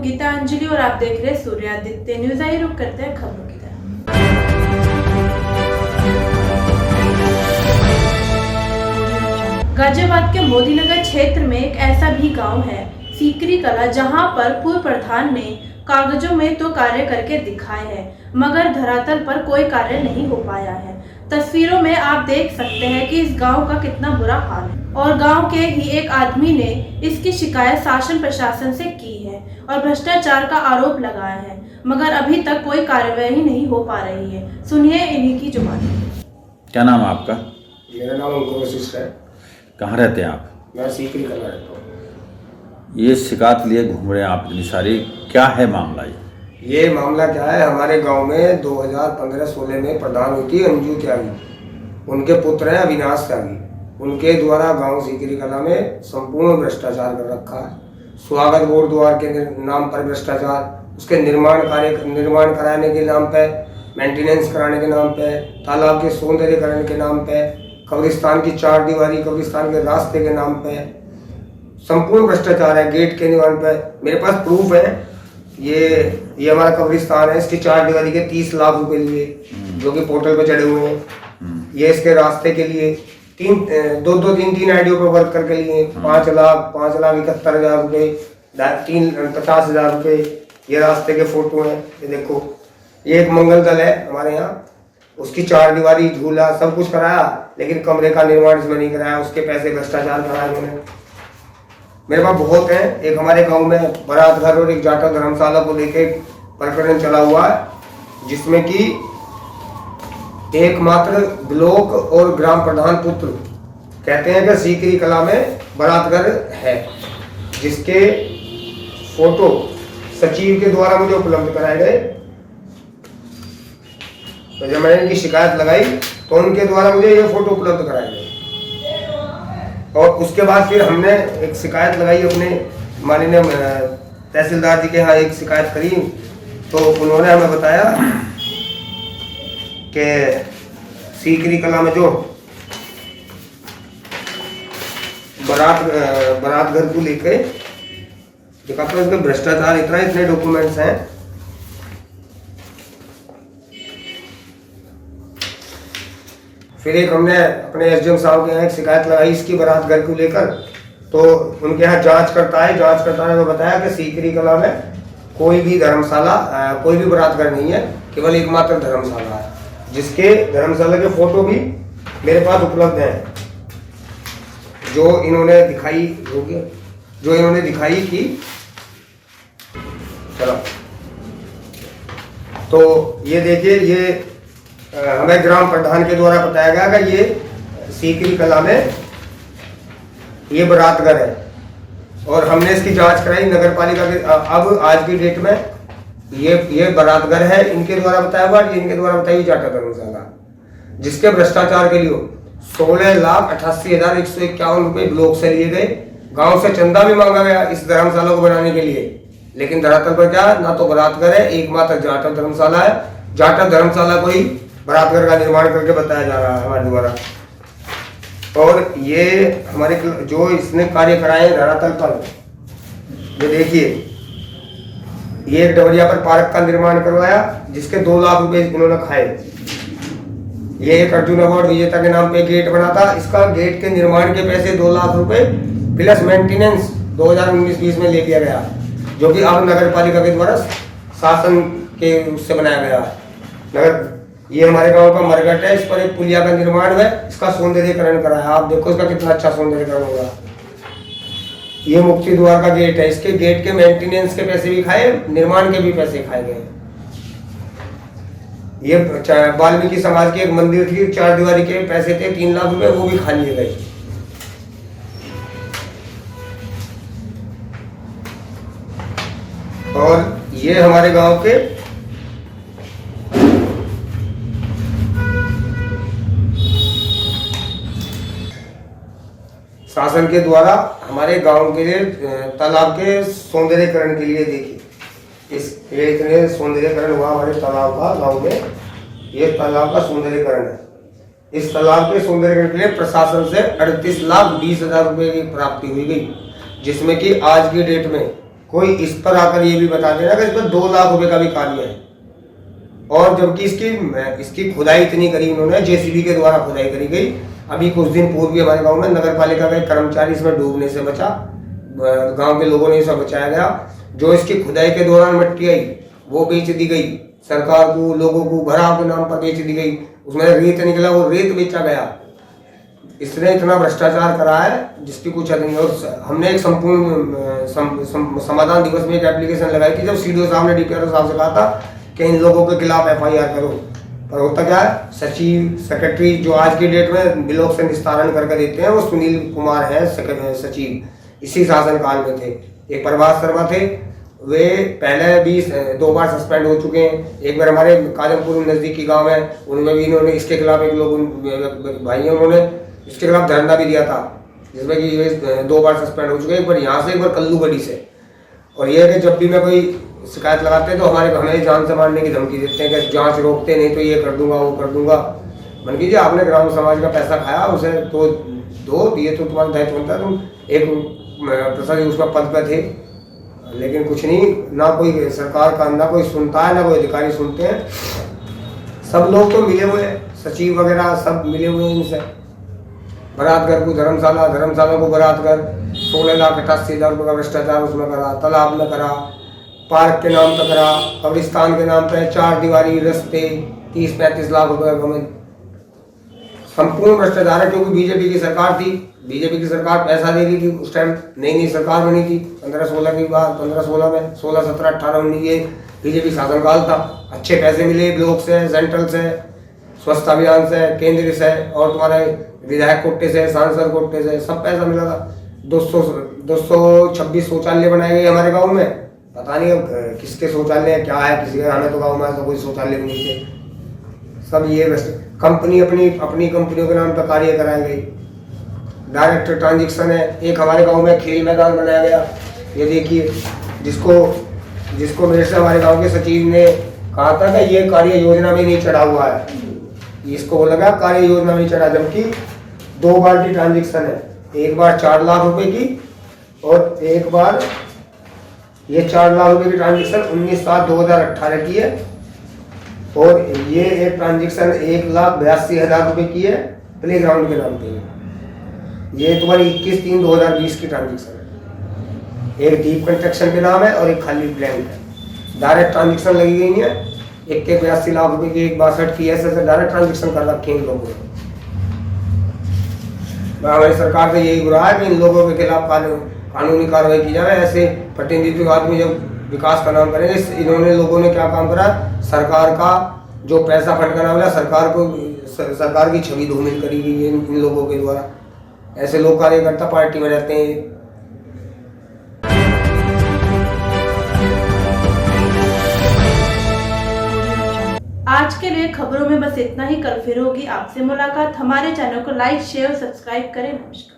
गीता अंजलि और आप देख रहे हैं सूर्यादित्य न्यूज। आइए रुक करते हैं खबरों की तरफ। गाजियाबाद के मोदीनगर क्षेत्र में एक ऐसा भी गांव है सीकरी कला, जहां पर पूर्व प्रधान ने कागजों में तो कार्य करके दिखाए हैं, मगर धरातल पर कोई कार्य नहीं हो पाया है। तस्वीरों में आप देख सकते हैं कि इस गांव का कितना बुरा हाल है और गांव के ही एक आदमी ने इसकी शिकायत शासन प्रशासन से की है और भ्रष्टाचार का आरोप लगाया है, मगर अभी तक कोई कार्रवाई नहीं हो पा रही है। सुनिए इन्हीं की जुबानी। क्या नाम है आपका? मेरा नाम अंकुर वशिष्ठ है। कहाँ रहते हैं आप? मैं सीकरी कला रहता हूँ। ये शिकायत लिए घूम रहे हैं आप इतनी सारी, क्या है मामला? ये मामला क्या है, हमारे गांव में 2015-16 में प्रधान हुई थी अंजू त्यागी, उनके पुत्र हैं अविनाश त्यागी। उनके द्वारा गांव सीकरी कला में संपूर्ण भ्रष्टाचार कर रखा है। स्वागत बोर्ड द्वार के नाम पर भ्रष्टाचार, उसके निर्माण कराने के नाम पे, मेंटेनेंस कराने के नाम पे, तालाब के सौंदर्यीकरण के नाम पे, कब्रिस्तान की 4 दीवारी, कब्रिस्तान के रास्ते के नाम पे संपूर्ण भ्रष्टाचार है। गेट के निर्माण पे मेरे पास प्रूफ है। ये हमारा कब्रिस्तान है, इसकी 4 दीवारी के 30 लाख रुपए लिए, जो कि पोर्टल पे चढ़े हुए हैं। ये इसके रास्ते के लिए 3 आईडियो पे वर्क करके लिए 5,71,000 रुपये, 50,000 रुपये। ये रास्ते के फोटो हैं, ये देखो। ये एक मंगल दल है हमारे यहाँ, उसकी 4 दीवारी, झूला सब कुछ कराया, लेकिन कमरे का निर्माण इसमें नहीं कराया। उसके पैसे भ्रष्टाचार कराया उन्होंने। मेरे पास बहुत है। एक हमारे गांव में बारात घर और एक जाटा धर्मशाला को लेके प्रकरण चला हुआ है, जिसमें कि एकमात्र ब्लॉक और ग्राम प्रधान पुत्र कहते हैं कि सीकरी कला में बारात घर है, जिसके फोटो सचिव के द्वारा मुझे उपलब्ध कराए गए। तो जब मैंने इनकी शिकायत लगाई तो उनके द्वारा मुझे ये फोटो उपलब्ध कराए गए। और उसके बाद फिर हमने एक शिकायत लगाई अपने माननीय तहसीलदार जी के यहाँ, एक शिकायत करी। तो उन्होंने हमें बताया कि सीकरी कला में जो बारात घर को लेके देखा तो इसमें भ्रष्टाचार इतने डॉक्यूमेंट्स हैं। फिर एक हमने अपने एसडीएम साहब के यहाँ एक शिकायत लगाई इसकी बारात घर को लेकर। तो उनके यहाँ जांचकर्ता ने हमें बताया कि सीकरी कला में कोई भी धर्मशाला, कोई भी बारात घर नहीं है, केवल एकमात्र धर्मशाला है, जिसके धर्मशाला के फोटो भी मेरे पास उपलब्ध हैं, जो इन्होंने दिखाई थी। चलो, तो ये देखिए, ये हमें ग्राम प्रधान के द्वारा बताया गया कि ये सीकरी कला में ये बारात घर है, और हमने इसकी जांच कराई नगर पालिका के। अब आज की डेट में ये बारात घर है इनके द्वारा बताया हुआ, इनके द्वारा बताई जाटा धर्मशाला, जिसके भ्रष्टाचार के लिए 16,88,151 रुपये ब्लॉक से लिए गए। गांव से चंदा भी मांगा गया इस धर्मशाला को बनाने के लिए, लेकिन धरातल पर क्या, ना तो बारात घर है, एकमात्र जाटा धर्मशाला है। जाटा धर्मशाला को ही बारात घर का निर्माण करके बताया जा रहा है हमारे द्वारा। और ये हमारे जो इसने कार्य कराए धरातल पर, ये देखिए, ये एक डबरिया पर पार्क का निर्माण करवाया, जिसके 2 लाख रुपए इन्होंने खाए। ये एक अर्जुन अवार्ड विजेता के नाम पे गेट बना था, इसका गेट के निर्माण के पैसे 2 लाख रुपए प्लस मेंटेनेंस 2019-20 में ले लिया गया, जो कि अब नगर पालिका के द्वारा शासन के उससे बनाया गया है। ये हमारे गांव का मरघट है, इस पर एक पुलिया का निर्माण है, इसका सौंदर्यीकरण कराया। आप देखो इसका कितना अच्छा सौंदर्यीकरण होगा। ये मुक्ति द्वार का गेट है, इसके गेट के मेंटेनेंस के पैसे भी खाए, निर्माण के भी पैसे खाए गए। ये वाल्मीकि समाज की एक मंदिर थी, 4 दीवारी के पैसे थे 3 लाख रुपए, वो भी खा लिए गए। और ये हमारे गांव के शासन के द्वारा हमारे गांव के लिए तालाब के सौंदर्यीकरण के लिए, देखिए ये इतने सौंदर्यीकरण हुआ हमारे तालाब का गांव में। ये तालाब का सौंदर्यीकरण है। इस तालाब के सौंदर्यीकरण के लिए प्रशासन से 38,20,000 रुपए की प्राप्ति हुई गई, जिसमें कि आज की डेट में कोई इस पर आकर ये भी बता देना कि इस पर 2 लाख रुपए का भी कार्य है, और जबकि इसकी खुदाई इतनी करी उन्होंने, जेसीबी के द्वारा खुदाई करी गई। अभी कुछ दिन पूर्व भी हमारे गांव में नगर पालिका का एक कर्मचारी इसमें डूबने से बचा, गांव के लोगों ने इसे बचाया गया। जो इसकी खुदाई के दौरान मिट्टी आई वो बेच दी गई सरकार को, लोगों को भराव के नाम पर बेच दी गई। उसमें रेत निकला, वो रेत बेचा गया। इसने इतना भ्रष्टाचार करा है जिसकी कुछ हद नहीं। और हमने एक संपूर्ण समाधान दिवस में एक एप्लीकेशन लगाई थी, जब सीडीओ साहब ने डीपीआरओ साहब से कहा था कि इन लोगों के खिलाफ एफआईआर करो, पर होता क्या है, सचिव सेक्रेटरी जो आज की डेट में ब्लॉक से निस्तारण करके देते हैं, वो सुनील कुमार है सचिव, इसी शासनकाल में थे। एक प्रभात शर्मा थे, वे पहले भी 2 बार सस्पेंड हो चुके हैं। एक बार हमारे काजमपुर नजदीकी गांव है, उनमें भी इन्होंने इसके खिलाफ, एक लोग भाई हैं, उन्होंने इसके खिलाफ धरना भी दिया था, जिसमें कि ये 2 बार सस्पेंड हो चुके हैं, एक बार यहाँ से, एक बार कल्लूगढ़ी से। और ये है कि जब भी मैं कोई शिकायत लगाते हैं तो हमें जान से मारने की धमकी देते हैं कि जांच रोकते नहीं तो ये कर दूंगा, वो कर दूंगा। मन कीजिए, आपने ग्राम समाज का पैसा खाया, उसे तो दो, ये तो तुम्हारा दायित्व बनता है। तुम एक प्रसाद उसका पद पे थे, लेकिन कुछ नहीं, ना कोई सरकार का, ना कोई सुनता है, ना कोई अधिकारी सुनते हैं। सब लोग तो मिले हुए हैं, सचिव वगैरह सब मिले हुए हैं इनसे। बरातघर को धर्मशाला को बरातघर 16,88,000 रुपये का भ्रष्टाचार उसमें करा, तालाब में करा, पार्क के नाम पर करा, कब्रिस्तान के नाम पर 4 दीवारी रास्ते, 30-35 लाख रुपए का संपूर्ण भ्रष्टाचार है। क्योंकि बीजेपी की सरकार थी, बीजेपी की सरकार पैसा दे रही थी उस टाइम, नई सरकार बनी थी 15-16 की बात, 15-16 में 16-17-18-19 ये बीजेपी शासनकाल था। अच्छे पैसे मिले ब्लॉक से, सेंट्रल से, स्वच्छ अभियान से, केंद्र से, और तुम्हारे विधायक कोटे से, सांसद कोटे से, सब पैसा मिला था। 226 शौचालय बनाए गए हमारे गाँव में। पता नहीं अब किसके शौचालय क्या है, किसी के, हमें तो गाँव में तो कोई शौचालय नहीं थे। सब ये कंपनी अपनी कंपनियों के नाम पर कार्य कराई गई। डायरेक्ट ट्रांजेक्शन है। एक हमारे गांव में खेल मैदान बनाया गया, ये देखिए, जिसको मेरे से हमारे गांव के सचिव ने कहा था कि ये कार्य योजना में नहीं चढ़ा हुआ है, इसको बोला गया कार्य योजना में चढ़ा, जबकि 2 बार की ट्रांजेक्शन है। एक बार 4 लाख रुपए की, और एक बार ये 4 लाख रुपए की ट्रांजेक्शन 19/7/2018 की है, और ये एक ट्रांजेक्शन 1,82,000 रुपए की है प्ले ग्राउंड के नाम पे। ये तुम्हारी 21/3/2020 की ट्रांजेक्शन है। एक डीप कंस्ट्रक्शन के नाम है और एक खाली ब्लैंक है। डायरेक्ट ट्रांजेक्शन लगी गई है, 81 लाख रुपए की, 62 की, ऐसे डायरेक्ट ट्रांजेक्शन कर रखे हैं इन लोगों ने। हमारी सरकार से यही बुरा है कि इन लोगों के खिलाफ कानूनी कार्रवाई की जाए। ऐसे प्रतिनिधित्ववाद में जब विकास का नाम करेंगे, इन्होंने लोगों ने क्या काम करा, सरकार का जो पैसा फंड का नाम है, सरकार की छवि धूमिल करी गई है इन लोगों के द्वारा। ऐसे लोग कार्यकर्ता पार्टी में रहते हैं। आज के लिए खबरों में बस इतना ही। कल फिर होगी आपसे मुलाकात। हमारे चैनल को लाइक, शेयर और सब्सक्राइब करें। नमस्कार।